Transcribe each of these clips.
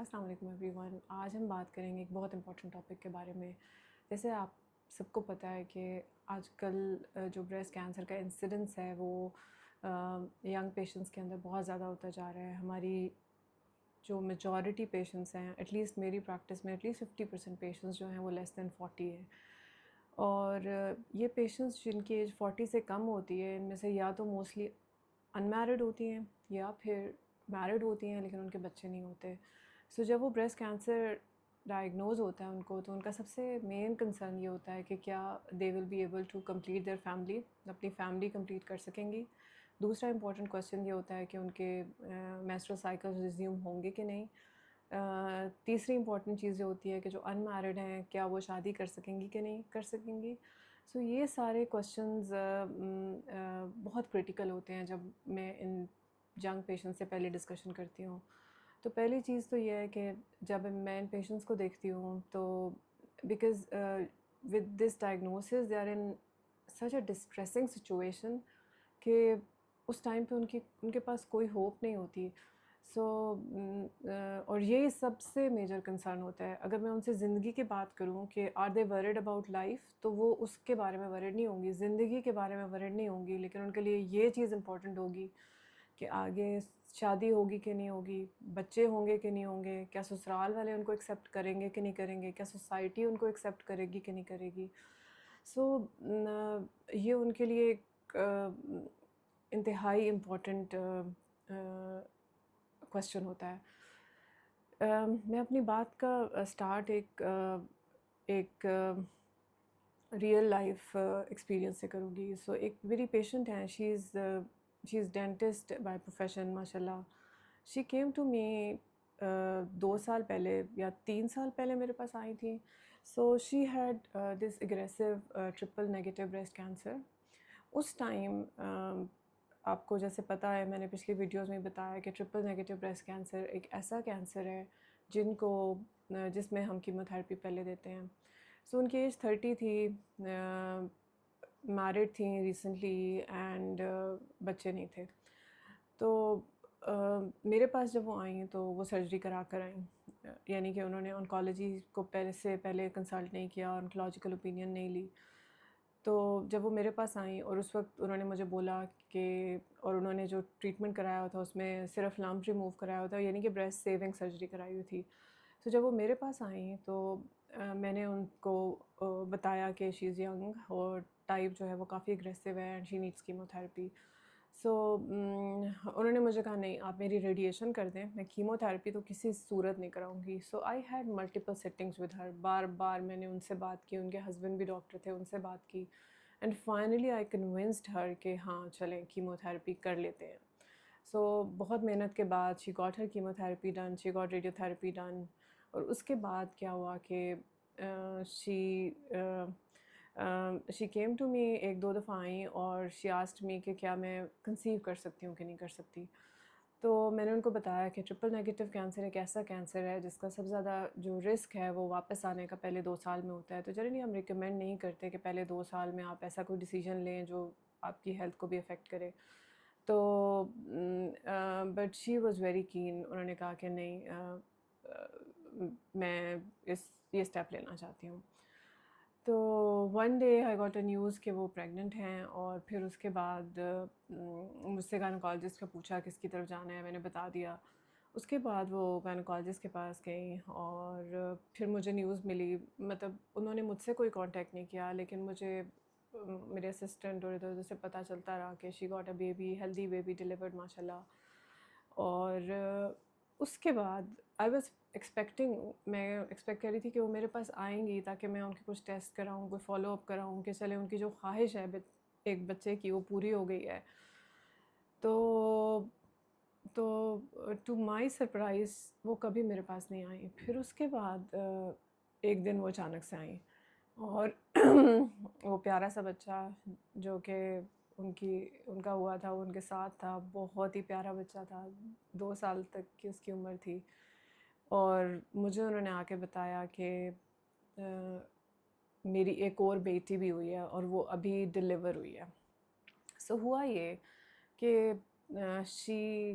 السلام علیکم every one. آج ہم بات کریں گے ایک بہت امپورٹنٹ ٹاپک کے بارے میں. جیسے آپ سب کو پتہ ہے کہ آج کل جو بریسٹ کینسر کا انسیڈنس ہے وہ ینگ پیشنٹس کے اندر بہت زیادہ ہوتا جا رہا ہے. ہماری جو میجورٹی پیشنٹس ہیں، ایٹ لیسٹ میری پریکٹس میں ایٹ لیسٹ 50% پیشنٹس جو ہیں وہ لیس دین 40 ہیں. اور یہ پیشنٹس جن کی ایج 40 سے کم ہوتی ہے، ان میں سے یا تو موسٹلی ان میرڈ ہوتی ہیں یا پھر میرڈ ہوتی ہیں لیکن ان کے بچے نہیں ہوتے. سو جب وہ بریسٹ کینسر ڈائگنوز ہوتا ہے ان کو، تو ان کا سب سے مین کنسرن یہ ہوتا ہے کہ کیا they will be able to complete their family, اپنی فیملی کمپلیٹ کر سکیں گی. دوسرا امپورٹنٹ کویشچن یہ ہوتا ہے کہ ان کے میسٹرل سائیکل ریزیوم ہوں گے کہ نہیں. تیسری امپورٹنٹ چیز یہ ہوتی ہے کہ جو ان میرڈ ہیں کیا وہ شادی کر سکیں گی کہ نہیں کر سکیں گی. سو یہ سارے کویشچنز بہت کرٹیکل ہوتے ہیں جب میں ان ینگ پیشنٹ سے پہلے ڈسکشن کرتی ہوں. تو پہلی چیز تو یہ ہے کہ جب میں ان پیشنٹس کو دیکھتی ہوں تو because with this diagnosis they are in such a distressing situation کہ اس ٹائم پہ ان کے پاس کوئی ہوپ نہیں ہوتی. سو اور یہی سب سے میجر کنسرن ہوتا ہے. اگر میں ان سے زندگی کی بات کروں کہ are they worried about life, تو وہ اس کے بارے میں ورڈ نہیں ہوں گی، زندگی کے بارے میں ورڈ نہیں ہوں گی. لیکن ان کے لیے یہ چیز امپورٹنٹ ہوگی کہ آگے شادی ہوگی کہ نہیں ہوگی، بچے ہوں گے کہ نہیں ہوں گے، کیا سسرال والے ان کو ایکسیپٹ کریں گے کہ نہیں کریں گے، کیا سوسائٹی ان کو ایکسیپٹ کرے گی کہ نہیں کرے گی. سو یہ ان کے لیے ایک انتہائی امپورٹنٹ کویشچن ہوتا ہے. میں اپنی بات کا اسٹارٹ ایک ریئل لائف ایکسپیرینس سے کروں گی. سو ایک میری پیشنٹ ہیں، شی از ڈینٹسٹ بائی پروفیشن ماشاء اللہ. شی کیم ٹو می 2 سال پہلے یا 3 سال پہلے میرے پاس آئی تھیں. So she had this aggressive triple negative breast cancer. اس ٹائم آپ کو جیسے پتہ ہے، میں نے پچھلی ویڈیوز میں بتایا کہ ٹرپل نیگیٹو بریسٹ کینسر ایک ایسا کینسر ہے جس میں ہم کیمو تھراپی پہلے دیتے ہیں. سو ان کی ایج 30 تھی، میرڈ تھیں ریسنٹلی اینڈ بچے نہیں تھے. تو میرے پاس جب وہ آئیں تو وہ سرجری کرا کر آئیں، یعنی کہ انہوں نے انکالوجی کو پہلے کنسلٹ نہیں کیا، انکولوجیکل اوپینین نہیں لی. تو جب وہ میرے پاس آئیں اور اس وقت انہوں نے مجھے بولا کہ، اور انہوں نے جو ٹریٹمنٹ کرایا ہوا تھا اس میں صرف لمپ ریموو کرایا ہوا تھا، یعنی کہ بریسٹ سیونگ سرجری کرائی ہوئی تھی. تو جب وہ میرے پاس آئیں تو میں نے ان کو بتایا کہ شی از ینگ اور ٹائپ جو ہے وہ کافی اگریسو ہے and she needs chemotherapy. So انہوں نے مجھے کہا نہیں، آپ میری ریڈیشن کر دیں، میں کیمو تھراپی تو کسی صورت نہیں کراؤں گی. So I had multiple sittings with her. بار بار میں نے ان سے بات کی، ان کے ہسبینڈ بھی ڈاکٹر تھے، ان سے بات کی اینڈ فائنلی آئی کنونسڈ ہر کہ ہاں چلیں کیمو تھراپی کر لیتے ہیں. سو بہت محنت کے بعد she got Hare chemo therapy done, she got radio therapy done. اور اس کے بعد کیا ہوا کہ شی کیم ٹو می، 1-2 دفعہ آئیں اور شی آسکڈ می کہ کیا میں کنسیو کر سکتی ہوں کہ نہیں کر سکتی. تو میں نے ان کو بتایا کہ ٹرپل نیگیٹو کینسر ایک ایسا کینسر ہے جس کا سب سے زیادہ جو رسک ہے وہ واپس آنے کا پہلے 2 سال میں ہوتا ہے. تو جنرلی ہم ریکمینڈ نہیں کرتے کہ پہلے 2 سال میں آپ ایسا کوئی ڈیسیجن لیں جو آپ کی ہیلتھ کو بھی افیکٹ کرے. تو but she was very keen. انہوں نے کہا کہ نہیں، میں یہ اسٹیپ لینا چاہتی ہوں. تو one day I got a news کہ وہ پریگننٹ ہیں. اور پھر اس کے بعد مجھ سے گائنیکالوجسٹ کا پوچھا کس کی طرف جانا ہے، میں نے بتا دیا. اس کے بعد وہ گائنیکالوجسٹ کے پاس گئیں اور پھر مجھے نیوز ملی. مطلب انہوں نے مجھ سے کوئی کانٹیکٹ نہیں کیا، لیکن مجھے میرے اسسٹنٹ اور ادھر ادھر سے پتہ چلتا رہا کہ she got a baby, healthy baby delivered ماشاء اللہ. اور اس کے بعد آئی واز ایکسپیکٹنگ، میں ایکسپیکٹ کر رہی تھی کہ وہ میرے پاس آئیں گی تاکہ میں ان کے کچھ ٹیسٹ کراؤں، کوئی فالو اپ کراؤں کہ چلے ان کی جو خواہش ہے ایک بچے کی وہ پوری ہو گئی ہے. تو ٹو مائی سرپرائز وہ کبھی میرے پاس نہیں آئیں. پھر اس کے بعد ایک دن وہ اچانک سے آئیں اور وہ پیارا سا بچہ جو کہ ان کا ہوا تھا وہ ان کے ساتھ تھا. بہت ہی پیارا بچہ تھا، 2 سال تک کی اس کی عمر تھی. اور مجھے انہوں نے آ کے بتایا کہ میری ایک اور بیٹی بھی ہوئی ہے اور وہ ابھی ڈلیور ہوئی ہے. سو ہوا یہ کہ شی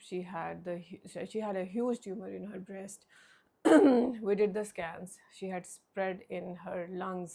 she had a huge tumor in her breast. We did the scans. She had spread in her lungs.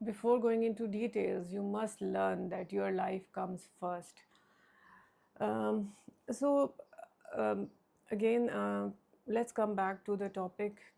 before going into details, you must learn that your life comes first. Um, so again, let's come back to the topic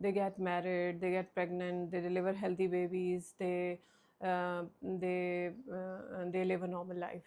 They get married, they get pregnant, they deliver healthy babies, they live a normal life.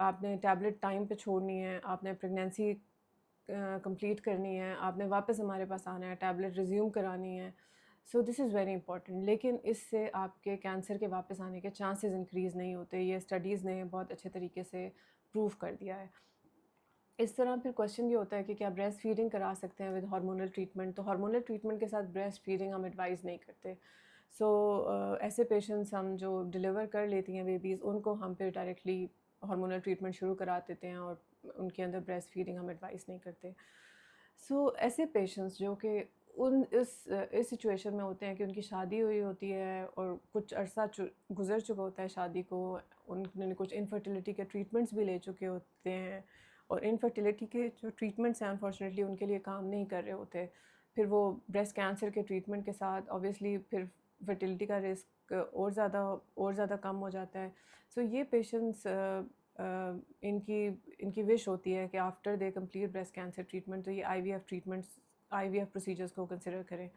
آپ نے tablet time پہ چھوڑنی ہے, آپ نے pregnancy complete کرنی ہے, آپ نے واپس ہمارے پاس آنا ہے, ٹیبلٹ ریزیوم کرانی ہے. سو دس از ویری امپورٹنٹ. لیکن اس سے آپ کے کینسر کے واپس آنے کے چانسز انکریز نہیں ہوتے, یہ اسٹڈیز نے بہت اچھے طریقے سے پروو کر دیا ہے. اس طرح پھر کویشچن یہ ہوتا ہے کہ کیا بریسٹ فیڈنگ کرا سکتے ہیں ود ہارمونل ٹریٹمنٹ. تو ہارمونل ٹریٹمنٹ کے ساتھ بریسٹ فیڈنگ ہم ایڈوائز نہیں کرتے. سو ایسے پیشنٹس ہم جو ڈلیور کر لیتی ہیں بیبیز, ان کو ہم پھر ڈائریکٹلی ہارمونل ٹریٹمنٹ شروع کرا دیتے ہیں اور ان کے اندر بریسٹ فیڈنگ ہم ایڈوائز نہیں کرتے. سو ایسے پیشنٹس جو کہ اس سچویشن میں ہوتے ہیں کہ ان کی شادی ہوئی ہوتی ہے اور کچھ عرصہ گزر چکا ہوتا ہے شادی کو, ان نے کچھ انفرٹیلیٹی کے ٹریٹمنٹس بھی لے چکے ہوتے ہیں, اور انفرٹیلیٹی کے جو ٹریٹمنٹس ہیں انفارچونیٹلی ان کے لیے کام نہیں کر رہے ہوتے. پھر وہ بریسٹ کینسر کے ٹریٹمنٹ کے ساتھ آبویسلی پھر فرٹیلیٹی کا رسک اور زیادہ کم ہو جاتا ہے. سو یہ پیشنٹس ان کی وش ہوتی ہے کہ after they complete breast cancer treatment تو یہ آئی وی ایف پروسیجرس کو کنسیڈر کریں.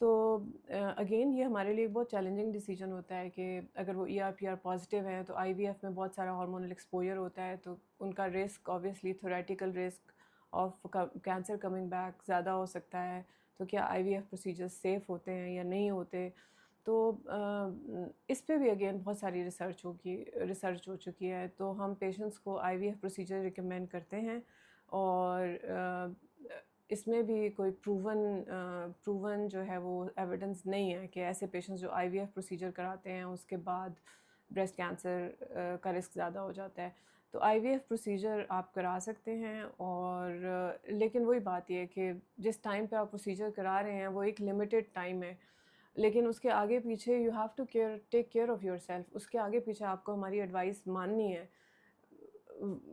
تو اگین یہ ہمارے لیے بہت چیلنجنگ ڈیسیجن ہوتا ہے کہ اگر وہ ER/PR پازیٹیو ہیں تو آئی وی ایف میں بہت سارا ہارمونل ایکسپوجر ہوتا ہے, تو ان کا risk obviously theoretical risk of cancer coming back زیادہ ہو سکتا ہے. تو کیا آئی وی ایف پروسیجرز سیف ہوتے ہیں یا نہیں ہوتے. تو اس پہ بھی اگین بہت ساری ریسرچ ہو چکی ہے. تو ہم پیشنٹس کو آئی وی ایف پروسیجر ریکمینڈ کرتے ہیں, اور اس میں بھی کوئی پروون جو ہے وہ ایویڈنس نہیں ہے کہ ایسے پیشنٹس جو آئی وی ایف پروسیجر کراتے ہیں اس کے بعد بریسٹ کینسر کا رسک زیادہ ہو جاتا ہے. تو آئی وی ایف پروسیجر آپ کرا سکتے ہیں, اور لیکن وہی بات یہ ہے کہ جس ٹائم پہ آپ پروسیجر کرا رہے ہیں وہ ایک لمیٹڈ ٹائم ہے, لیکن اس کے آگے پیچھے you have to take care of yourself. اس کے آگے پیچھے آپ کو ہماری ایڈوائس ماننی ہے.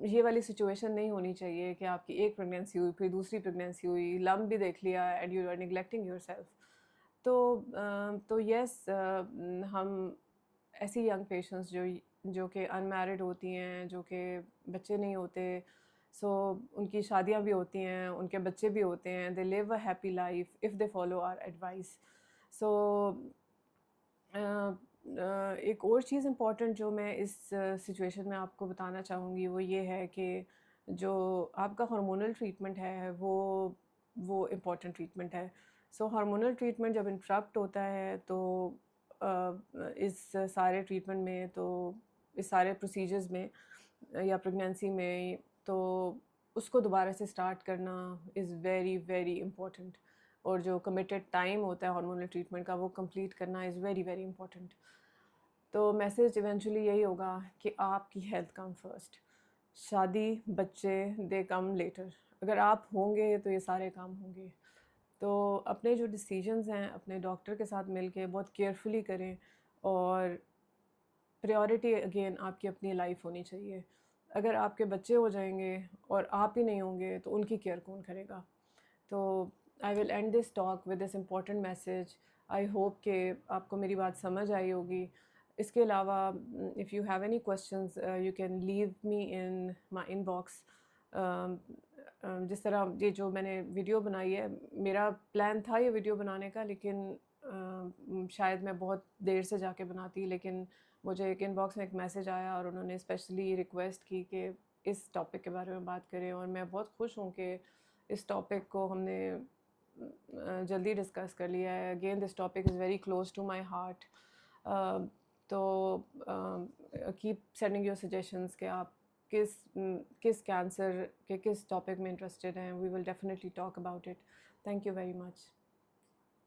یہ والی سچویشن نہیں ہونی چاہیے کہ آپ کی ایک پریگنینسی ہوئی, پھر دوسری پریگنینسی ہوئی, لمب بھی دیکھ لیا and you are neglecting yourself. تو یس, ہم ایسی ینگ پیشنٹس جو کہ ان میرڈ ہوتی ہیں, جو کہ بچے نہیں ہوتے, سو ان کی شادیاں بھی ہوتی ہیں, ان کے بچے بھی ہوتے ہیں, they live a happy life if they follow our advice. So ایک اور چیز امپورٹنٹ جو میں اس سچویشن میں آپ کو بتانا چاہوں گی وہ یہ ہے کہ جو آپ کا ہارمونل ٹریٹمنٹ ہے وہ امپورٹنٹ ٹریٹمنٹ ہے. سو ہارمونل ٹریٹمنٹ جب انٹرپٹ ہوتا ہے تو اس سارے ٹریٹمنٹ میں, تو اس سارے پروسیجرز میں یا پریگنینسی میں, تو اس کو دوبارہ سے اسٹارٹ کرنا از ویری ویری امپورٹنٹ. اور جو کمیٹڈ ٹائم ہوتا ہے ہارمونل ٹریٹمنٹ کا وہ کمپلیٹ کرنا از ویری ویری امپورٹنٹ. تو میسیج ایونچولی یہی ہوگا کہ آپ کی ہیلتھ کم فرسٹ. شادی بچے دے کم لیٹر. اگر آپ ہوں گے تو یہ سارے کام ہوں گے. تو اپنے جو ڈیسیجنز ہیں اپنے ڈاکٹر کے ساتھ مل کے بہت کیئرفلی کریں, اور پریورٹی اگین آپ کی اپنی لائف ہونی چاہیے. اگر آپ کے بچے ہو جائیں گے اور آپ ہی نہیں ہوں گے تو ان کی کیئر کون کرے گا. تو I will end this talk with this important message. I hope کہ آپ کو میری بات سمجھ آئی ہوگی. اس کے علاوہ if you have any questions you can leave me in my inbox. جس طرح یہ جو میں نے ویڈیو بنائی ہے, میرا پلان تھا یہ ویڈیو بنانے کا, لیکن شاید میں بہت دیر سے جا کے بناتی, لیکن مجھے ایک ان باکس میں ایک میسیج آیا اور انہوں نے اسپیشلی ریکویسٹ کی کہ اس ٹاپک کے بارے میں بات کریں, اور میں بہت خوش ہوں کہ اس ٹاپک کو ہم نے جلدی ڈسکس کر لیا ہے. Again this topic is very close to my heart. تو کیپ سینڈنگ یور سجیشنس کہ آپ کس کینسر کے کس ٹاپک میں انٹرسٹیڈ ہیں. We will definitely talk about it. Thank you very much.